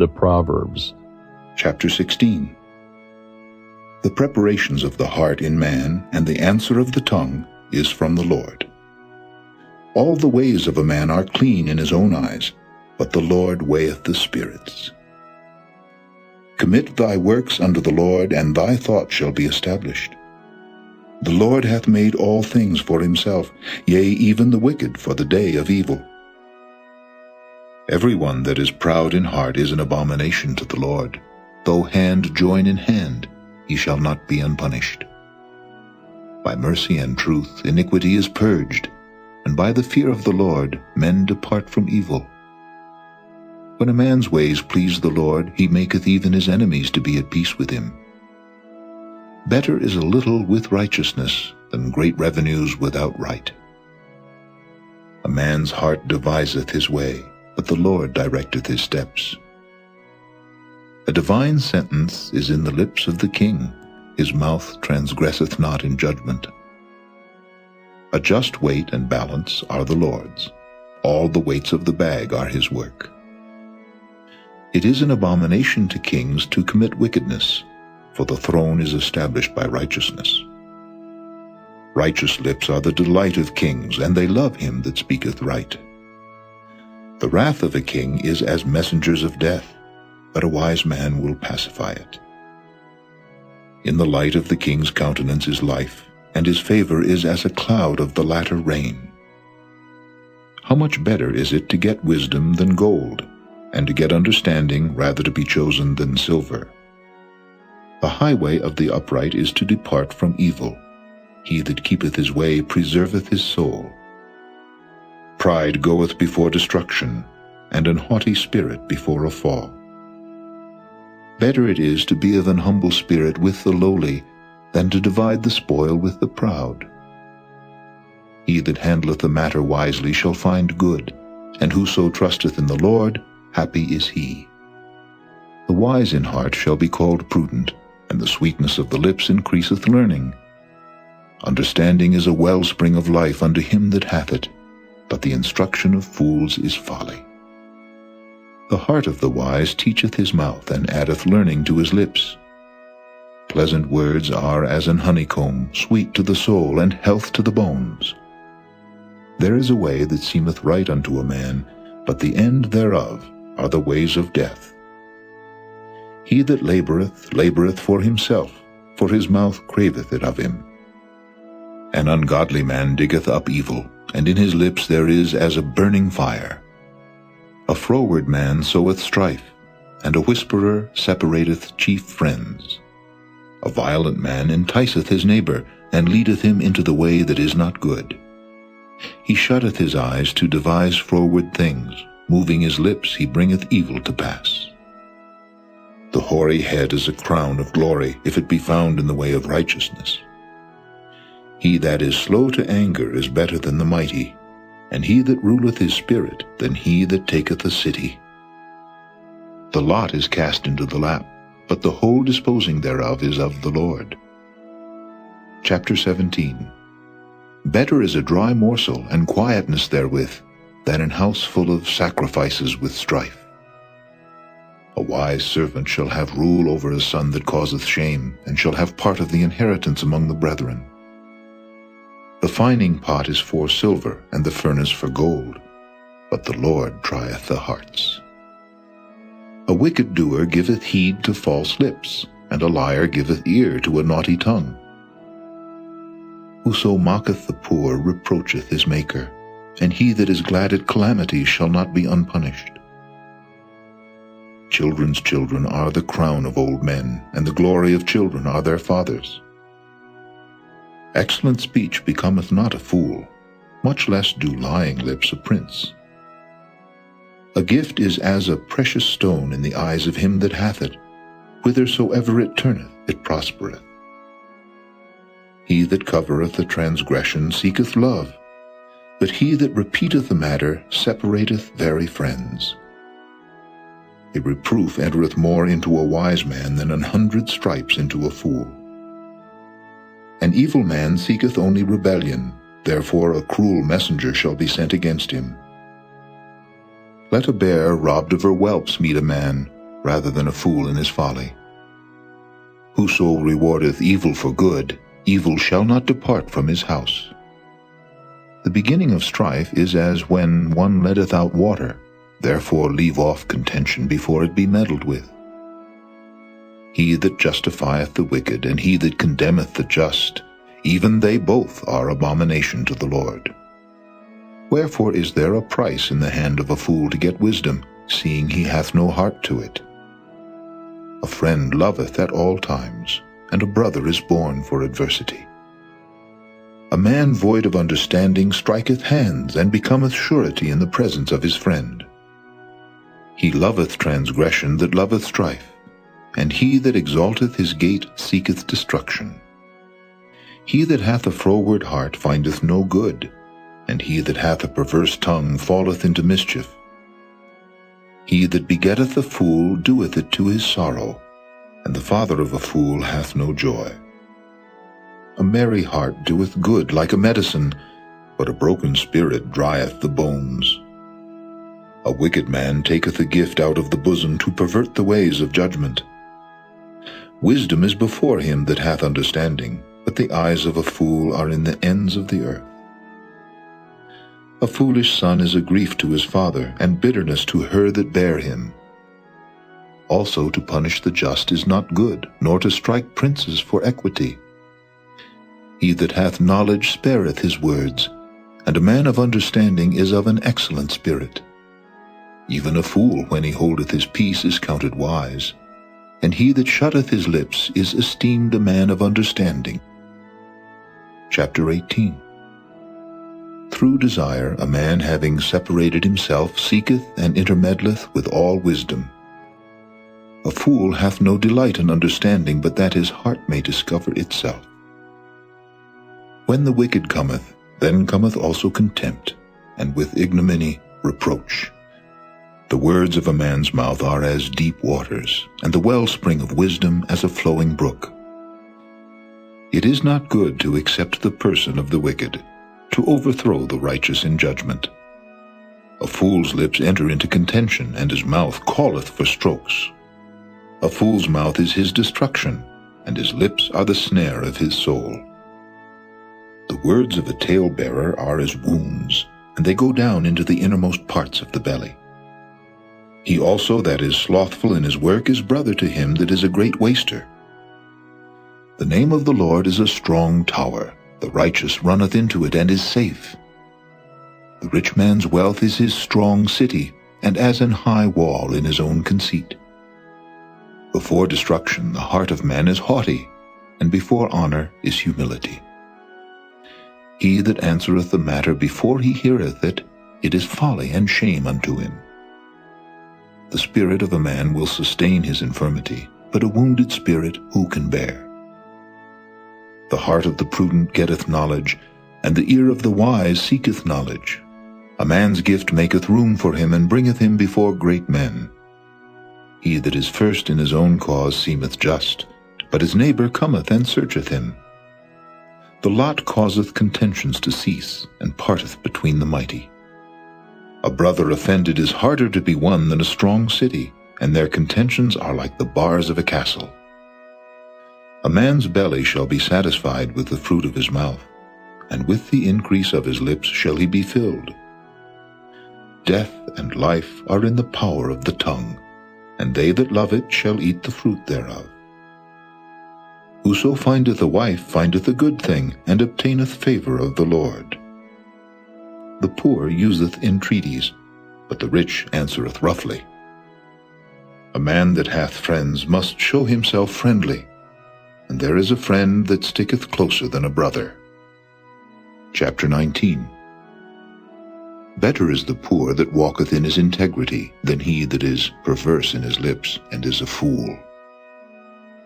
The Proverbs. Chapter 16. The preparations of the heart in man, and the answer of the tongue, is from the Lord. All the ways of a man are clean in his own eyes, but the Lord weigheth the spirits. Commit thy works unto the Lord, and thy thoughts shall be established. The Lord hath made all things for himself, yea, even the wicked for the day of evil. Every one that is proud in heart is an abomination to the Lord. Though hand join in hand, he shall not be unpunished. By mercy and truth iniquity is purged, and by the fear of the Lord men depart from evil. When a man's ways please the Lord, he maketh even his enemies to be at peace with him. Better is a little with righteousness than great revenues without right. A man's heart deviseth his way, but the Lord directeth his steps. A divine sentence is in the lips of the king, his mouth transgresseth not in judgment. A just weight and balance are the Lord's, all the weights of the bag are his work. It is an abomination to kings to commit wickedness, for the throne is established by righteousness. Righteous lips are the delight of kings, and they love him that speaketh right. The wrath of a king is as messengers of death, but a wise man will pacify it. In the light of the king's countenance is life, and his favor is as a cloud of the latter rain. How much better is it to get wisdom than gold, and to get understanding rather to be chosen than silver. The highway of the upright is to depart from evil. He that keepeth his way preserveth his soul. Pride goeth before destruction, and an haughty spirit before a fall. Better it is to be of an humble spirit with the lowly, than to divide the spoil with the proud. He that handleth the matter wisely shall find good, and whoso trusteth in the Lord, happy is he. The wise in heart shall be called prudent, and the sweetness of the lips increaseth learning. Understanding is a wellspring of life unto him that hath it, but the instruction of fools is folly. The heart of the wise teacheth his mouth, and addeth learning to his lips. Pleasant words are as an honeycomb, sweet to the soul, and health to the bones. There is a way that seemeth right unto a man, but the end thereof are the ways of death. He that laboureth, laboureth for himself, for his mouth craveth it of him. An ungodly man diggeth up evil, and in his lips there is as a burning fire. A froward man soweth strife, and a whisperer separateth chief friends. A violent man enticeth his neighbor, and leadeth him into the way that is not good. He shutteth his eyes to devise froward things, moving his lips he bringeth evil to pass. The hoary head is a crown of glory, if it be found in the way of righteousness. He that is slow to anger is better than the mighty, and he that ruleth his spirit than he that taketh a city. The lot is cast into the lap, but the whole disposing thereof is of the Lord. Chapter 17. Better is a dry morsel, and quietness therewith, than an house full of sacrifices with strife. A wise servant shall have rule over a son that causeth shame, and shall have part of the inheritance among the brethren. The fining pot is for silver, and the furnace for gold, but the Lord trieth the hearts. A wicked doer giveth heed to false lips, and a liar giveth ear to a naughty tongue. Whoso mocketh the poor reproacheth his Maker, and he that is glad at calamity shall not be unpunished. Children's children are the crown of old men, and the glory of children are their fathers. Excellent speech becometh not a fool, much less do lying lips a prince. A gift is as a precious stone in the eyes of him that hath it. Whithersoever it turneth, it prospereth. He that covereth a transgression seeketh love, but he that repeateth a matter separateth very friends. A reproof entereth more into a wise man than 100 stripes into a fool. An evil man seeketh only rebellion, therefore a cruel messenger shall be sent against him. Let a bear robbed of her whelps meet a man, rather than a fool in his folly. Whoso rewardeth evil for good, evil shall not depart from his house. The beginning of strife is as when one letteth out water, therefore leave off contention before it be meddled with. He that justifieth the wicked, and he that condemneth the just, even they both are abomination to the Lord. Wherefore is there a price in the hand of a fool to get wisdom, seeing he hath no heart to it? A friend loveth at all times, and a brother is born for adversity. A man void of understanding striketh hands, and becometh surety in the presence of his friend. He loveth transgression that loveth strife, and he that exalteth his gate seeketh destruction. He that hath a froward heart findeth no good, and he that hath a perverse tongue falleth into mischief. He that begetteth a fool doeth it to his sorrow, and the father of a fool hath no joy. A merry heart doeth good like a medicine, but a broken spirit drieth the bones. A wicked man taketh a gift out of the bosom to pervert the ways of judgment. Wisdom is before him that hath understanding, but the eyes of a fool are in the ends of the earth. A foolish son is a grief to his father, and bitterness to her that bare him. Also to punish the just is not good, nor to strike princes for equity. He that hath knowledge spareth his words, and a man of understanding is of an excellent spirit. Even a fool, when he holdeth his peace, is counted wise, and he that shutteth his lips is esteemed a man of understanding. Chapter 18. Through desire a man having separated himself seeketh and intermeddleth with all wisdom. A fool hath no delight in understanding, but that his heart may discover itself. When the wicked cometh, then cometh also contempt, and with ignominy reproach. The words of a man's mouth are as deep waters, and the wellspring of wisdom as a flowing brook. It is not good to accept the person of the wicked, to overthrow the righteous in judgment. A fool's lips enter into contention, and his mouth calleth for strokes. A fool's mouth is his destruction, and his lips are the snare of his soul. The words of a talebearer are as wounds, and they go down into the innermost parts of the belly. He also that is slothful in his work is brother to him that is a great waster. The name of the Lord is a strong tower. The righteous runneth into it and is safe. The rich man's wealth is his strong city, and as an high wall in his own conceit. Before destruction the heart of man is haughty, and before honor is humility. He that answereth the matter before he heareth it, it is folly and shame unto him. The spirit of a man will sustain his infirmity, but a wounded spirit who can bear? The heart of the prudent getteth knowledge, and the ear of the wise seeketh knowledge. A man's gift maketh room for him, and bringeth him before great men. He that is first in his own cause seemeth just, but his neighbor cometh and searcheth him. The lot causeth contentions to cease, and parteth between the mighty. A brother offended is harder to be won than a strong city, and their contentions are like the bars of a castle. A man's belly shall be satisfied with the fruit of his mouth, and with the increase of his lips shall he be filled. Death and life are in the power of the tongue, and they that love it shall eat the fruit thereof. Whoso findeth a wife findeth a good thing, and obtaineth favor of the Lord. The poor useth entreaties, but the rich answereth roughly. A man that hath friends must show himself friendly, and there is a friend that sticketh closer than a brother. Chapter 19. Better is the poor that walketh in his integrity than he that is perverse in his lips and is a fool.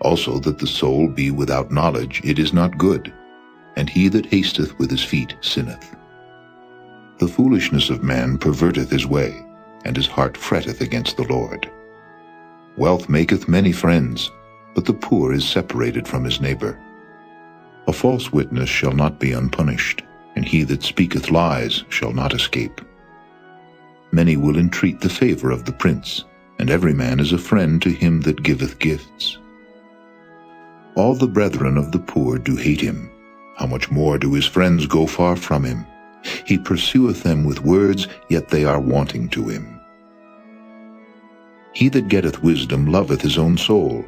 Also that the soul be without knowledge, it is not good, and he that hasteth with his feet sinneth. The foolishness of man perverteth his way, and his heart fretteth against the Lord. Wealth maketh many friends, but the poor is separated from his neighbor. A false witness shall not be unpunished, and he that speaketh lies shall not escape. Many will entreat the favor of the prince, and every man is a friend to him that giveth gifts. All the brethren of the poor do hate him. How much more do his friends go far from him? He pursueth them with words, yet they are wanting to him. He that getteth wisdom loveth his own soul.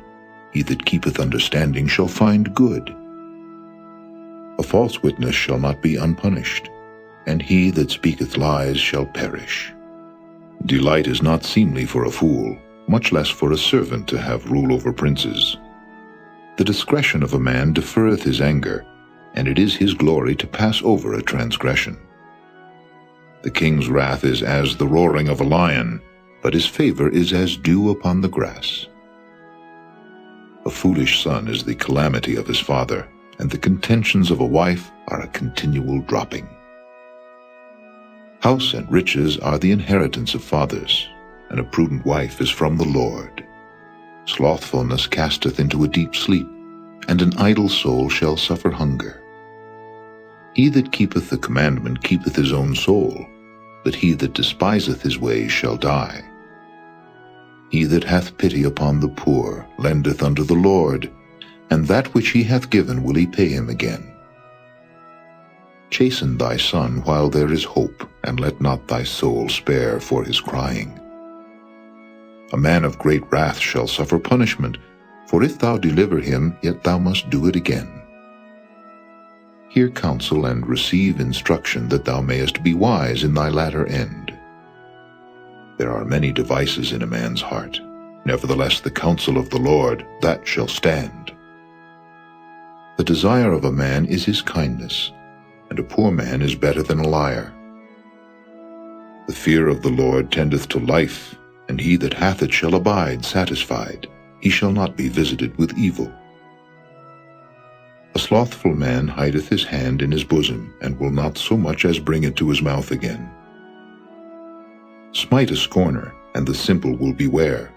He that keepeth understanding shall find good. A false witness shall not be unpunished, and he that speaketh lies shall perish. Delight is not seemly for a fool, much less for a servant to have rule over princes. The discretion of a man deferreth his anger, and it is his glory to pass over a transgression. The king's wrath is as the roaring of a lion, but his favor is as dew upon the grass. A foolish son is the calamity of his father, and the contentions of a wife are a continual dropping. House and riches are the inheritance of fathers, and a prudent wife is from the Lord. Slothfulness casteth into a deep sleep, and an idle soul shall suffer hunger. He that keepeth the commandment keepeth his own soul, but he that despiseth his ways shall die. He that hath pity upon the poor lendeth unto the Lord, and that which he hath given will he pay him again. Chasten thy son while there is hope, and let not thy soul spare for his crying. A man of great wrath shall suffer punishment, for if thou deliver him, yet thou must do it again. Hear counsel and receive instruction, that thou mayest be wise in thy latter end. There are many devices in a man's heart. Nevertheless the counsel of the Lord, that shall stand. The desire of a man is his kindness, and a poor man is better than a liar. The fear of the Lord tendeth to life, and he that hath it shall abide satisfied. He shall not be visited with evil. A slothful man hideth his hand in his bosom, and will not so much as bring it to his mouth again. Smite a scorner, and the simple will beware,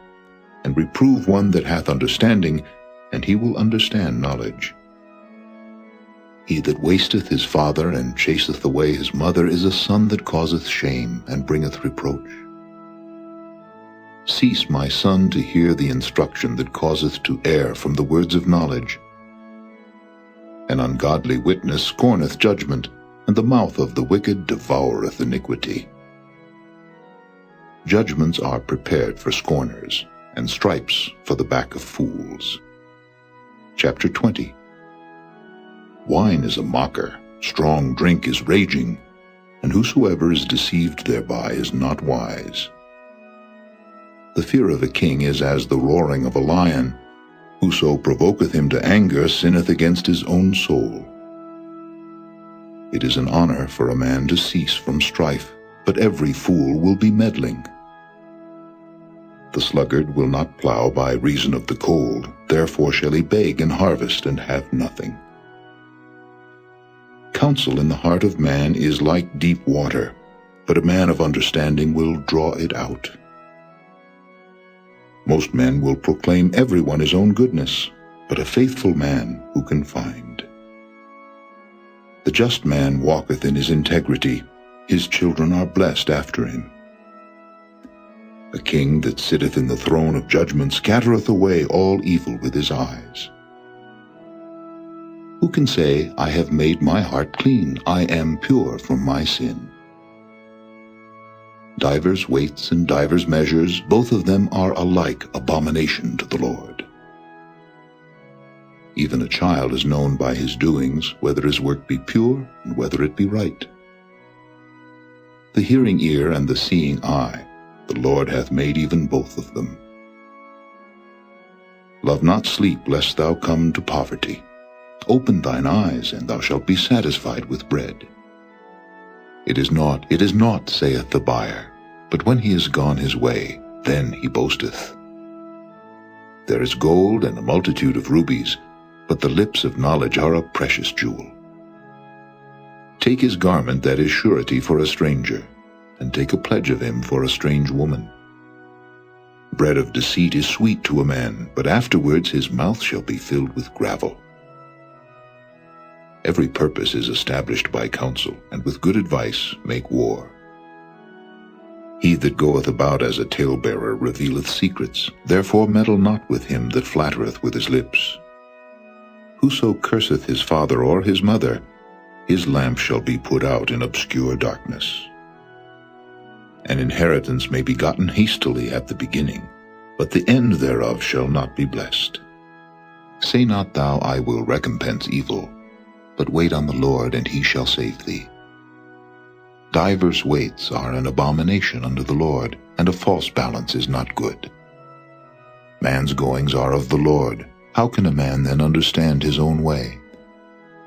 and reprove one that hath understanding, and he will understand knowledge. He that wasteth his father, and chaseth away his mother, is a son that causeth shame, and bringeth reproach. Cease, my son, to hear the instruction that causeth to err from the words of knowledge. An ungodly witness scorneth judgment, and the mouth of the wicked devoureth iniquity. Judgments are prepared for scorners, and stripes for the back of fools. Chapter 20. Wine is a mocker, strong drink is raging, and whosoever is deceived thereby is not wise. The fear of a king is as the roaring of a lion. Whoso provoketh him to anger sinneth against his own soul. It is an honor for a man to cease from strife, but every fool will be meddling. The sluggard will not plow by reason of the cold, therefore shall he beg and harvest and have nothing. Counsel in the heart of man is like deep water, but a man of understanding will draw it out. Most men will proclaim every one his own goodness, but a faithful man who can find? The just man walketh in his integrity, his children are blessed after him. A king that sitteth in the throne of judgment scattereth away all evil with his eyes. Who can say, I have made my heart clean, I am pure from my sin? Divers weights and divers measures, both of them are alike abomination to the Lord. Even a child is known by his doings, whether his work be pure and whether it be right. The hearing ear and the seeing eye, the Lord hath made even both of them. Love not sleep, lest thou come to poverty. Open thine eyes, and thou shalt be satisfied with bread. It is naught, saith the buyer, but when he is gone his way, then he boasteth. There is gold and a multitude of rubies, but the lips of knowledge are a precious jewel. Take his garment that is surety for a stranger, and take a pledge of him for a strange woman. Bread of deceit is sweet to a man, but afterwards his mouth shall be filled with gravel. Every purpose is established by counsel, and with good advice make war. He that goeth about as a talebearer revealeth secrets. Therefore meddle not with him that flattereth with his lips. Whoso curseth his father or his mother, his lamp shall be put out in obscure darkness. An inheritance may be gotten hastily at the beginning, but the end thereof shall not be blessed. Say not thou, I will recompense evil, but wait on the Lord, and he shall save thee. Divers weights are an abomination unto the Lord, and a false balance is not good. Man's goings are of the Lord. How can a man then understand his own way?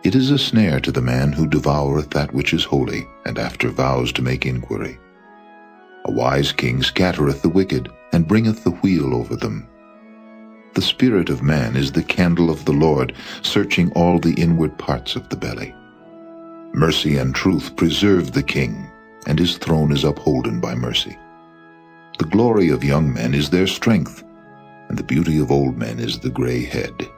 It is a snare to the man who devoureth that which is holy, and after vows to make inquiry. A wise king scattereth the wicked, and bringeth the wheel over them. The spirit of man is the candle of the Lord, searching all the inward parts of the belly. Mercy and truth preserve the king, and his throne is upholden by mercy. The glory of young men is their strength, and the beauty of old men is the gray head.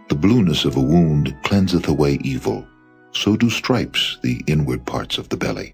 The blueness of a wound cleanseth away evil, so do stripes the inward parts of the belly.